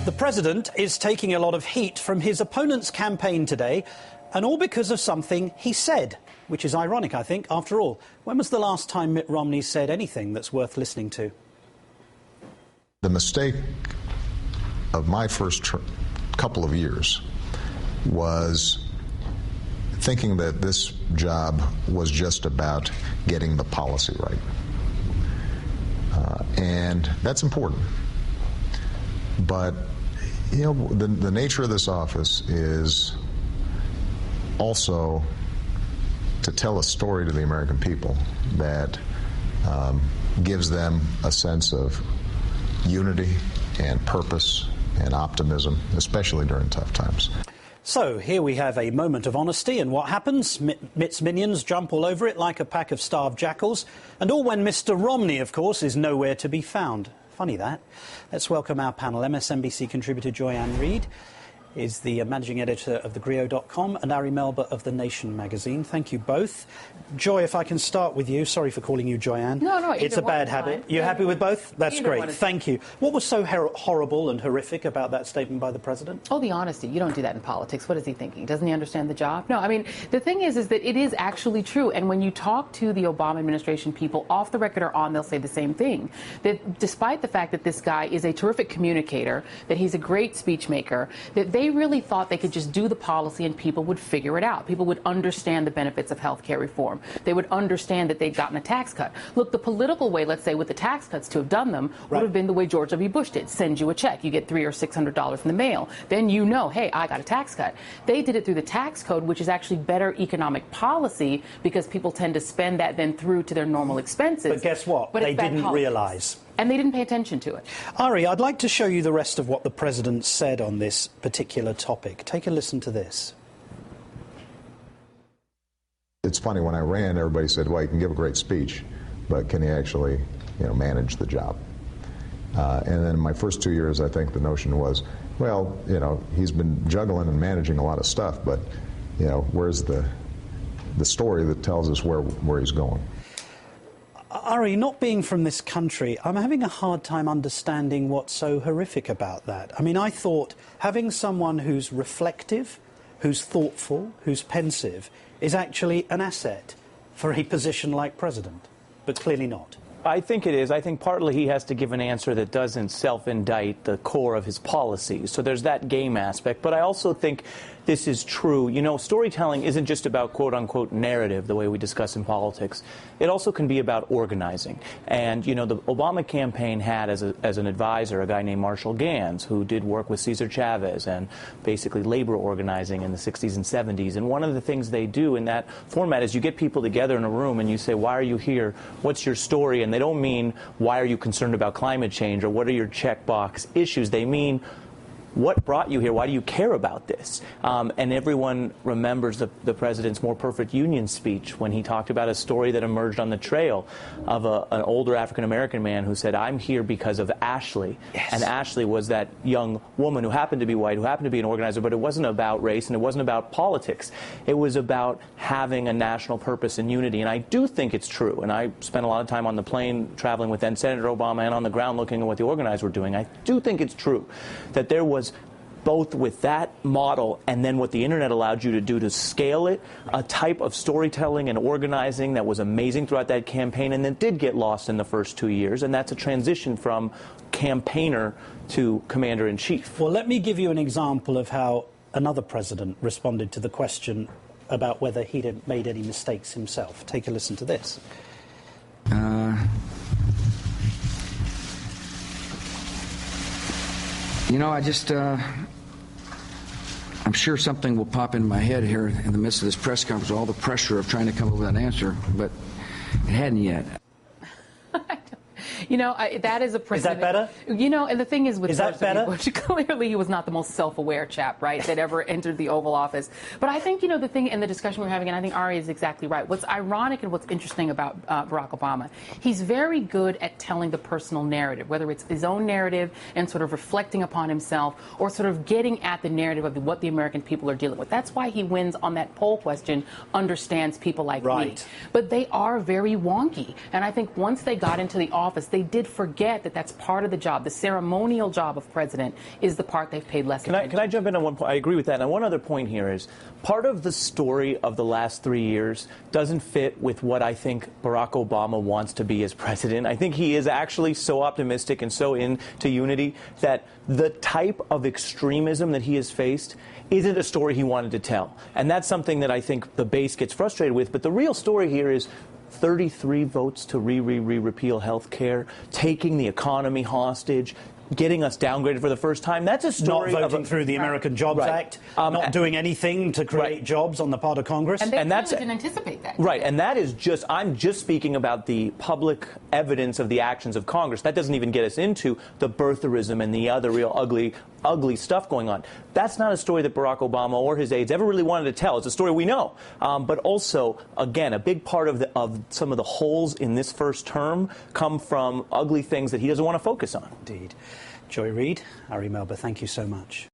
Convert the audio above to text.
The president is taking a lot of heat from his opponent's campaign today, and all because of something he said, which is ironic, I think. After all, when was the last time Mitt Romney said anything that's worth listening to? The mistake of my first couple of years was thinking that this job was just about getting the policy right. And that's important. But, you know, the nature of this office is also to tell a story to the American people that gives them a sense of unity and purpose and optimism, especially during tough times. So here we have a moment of honesty, and what happens? Mitt's minions jump all over it like a pack of starved jackals, and all when Mr. Romney, of course, is nowhere to be found. Funny that. Let's welcome our panel. MSNBC contributor Joy-Ann Reid is the managing editor of thegrio.com, and Ari Melber of The Nation magazine. Thank you both. Joy, if I can start with you. Sorry for calling you Joy-Ann. No, it's a bad habit. You're happy with both? That's great. Thank you. What was so horrible and horrific about that statement by the president? Oh, the honesty. You don't do that in politics. What is he thinking? Doesn't he understand the job? No, I mean, the thing is that it is actually true. And when you talk to the Obama administration people, off the record or on, they'll say the same thing. That despite the fact that this guy is a terrific communicator, that he's a great speech maker, that they really thought they could just do the policy and people would figure it out. People would understand the benefits of health care reform. They would understand that they'd gotten a tax cut. Look, the political way, let's say, with the tax cuts to have done them would have been the way George W. Bush did. Send you a check. You get $300 or $600 in the mail. Then you know, hey, I got a tax cut. They did it through the tax code, which is actually better economic policy because people tend to spend that then through to their normal expenses. But guess what? They didn't realize. And they didn't pay attention to it. Ari, I'd like to show you the rest of what the president said on this particular topic. Take a listen to this. It's funny, when I ran, everybody said, well, you can give a great speech, but can you actually, manage the job? And then in my first 2 years, I think the notion was, well, he's been juggling and managing a lot of stuff, but, where's the story that tells us where he's going? Ari, not being from this country, I'm having a hard time understanding what's so horrific about that. I mean, I thought having someone who's reflective, who's thoughtful, who's pensive, is actually an asset for a position like president, but clearly not. I think it is. I think partly he has to give an answer that doesn't self-indict the core of his policies. So there's that game aspect. But I also think this is true. Storytelling isn't just about quote-unquote narrative, the way we discuss in politics. It also can be about organizing. And, the Obama campaign had as an advisor a guy named Marshall Gans, who did work with Cesar Chavez and basically labor organizing in the 60s and 70s. And one of the things they do in that format is you get people together in a room and you say, why are you here? What's your story? And they don't mean, why are you concerned about climate change or what are your checkbox issues? They mean, what brought you here? Why do you care about this? And everyone remembers the president's More Perfect Union speech when he talked about a story that emerged on the trail of an older African-American man who said, I'm here because of Ashley. Yes. And Ashley was that young woman who happened to be white, who happened to be an organizer, but it wasn't about race and it wasn't about politics. It was about having a national purpose and unity. And I do think it's true. And I spent a lot of time on the plane traveling with then Senator Obama and on the ground looking at what the organizers were doing. I do think it's true that there was both with that model and then what the internet allowed you to do to scale it, a type of storytelling and organizing that was amazing throughout that campaign and then did get lost in the first 2 years. And that's a transition from campaigner to commander-in-chief. Well, let me give you an example of how another president responded to the question about whether he'd made any mistakes himself. Take a listen to this. I'm sure something will pop in my head here in the midst of this press conference, all the pressure of trying to come up with an answer, but it hadn't yet. That is a precedent. Is that better? And the thing is with George W. Bush, clearly he was not the most self-aware chap, right, that ever entered the Oval Office. But I think, the thing in the discussion we're having, and I think Ari is exactly right, what's ironic and what's interesting about Barack Obama, he's very good at telling the personal narrative, whether it's his own narrative and sort of reflecting upon himself or sort of getting at the narrative of what the American people are dealing with. That's why he wins on that poll question, understands people like me. But they are very wonky. And I think once they got into the office, they they did forget that that's part of the job. The ceremonial job of president is the part they've paid less attention. Can I jump in on one point? I agree with that. And one other point here is part of the story of the last 3 years doesn't fit with what I think Barack Obama wants to be as president. I think he is actually so optimistic and so into unity that the type of extremism that he has faced isn't a story he wanted to tell. And that's something that I think the base gets frustrated with. But the real story here is 33 votes to repeal health care, taking the economy hostage, getting us downgraded for the first time. That's a story not voting through the American Jobs Act, not doing anything to create jobs on the part of Congress. And they didn't anticipate that. Right, and that is just, I'm just speaking about the public evidence of the actions of Congress. That doesn't even get us into the birtherism and the other real ugly stuff going on. That's not a story that Barack Obama or his aides ever really wanted to tell. It's a story we know. But also, again, a big part of some of the holes in this first term come from ugly things that he doesn't want to focus on. Indeed. Joy Reid, Ari Melba, thank you so much.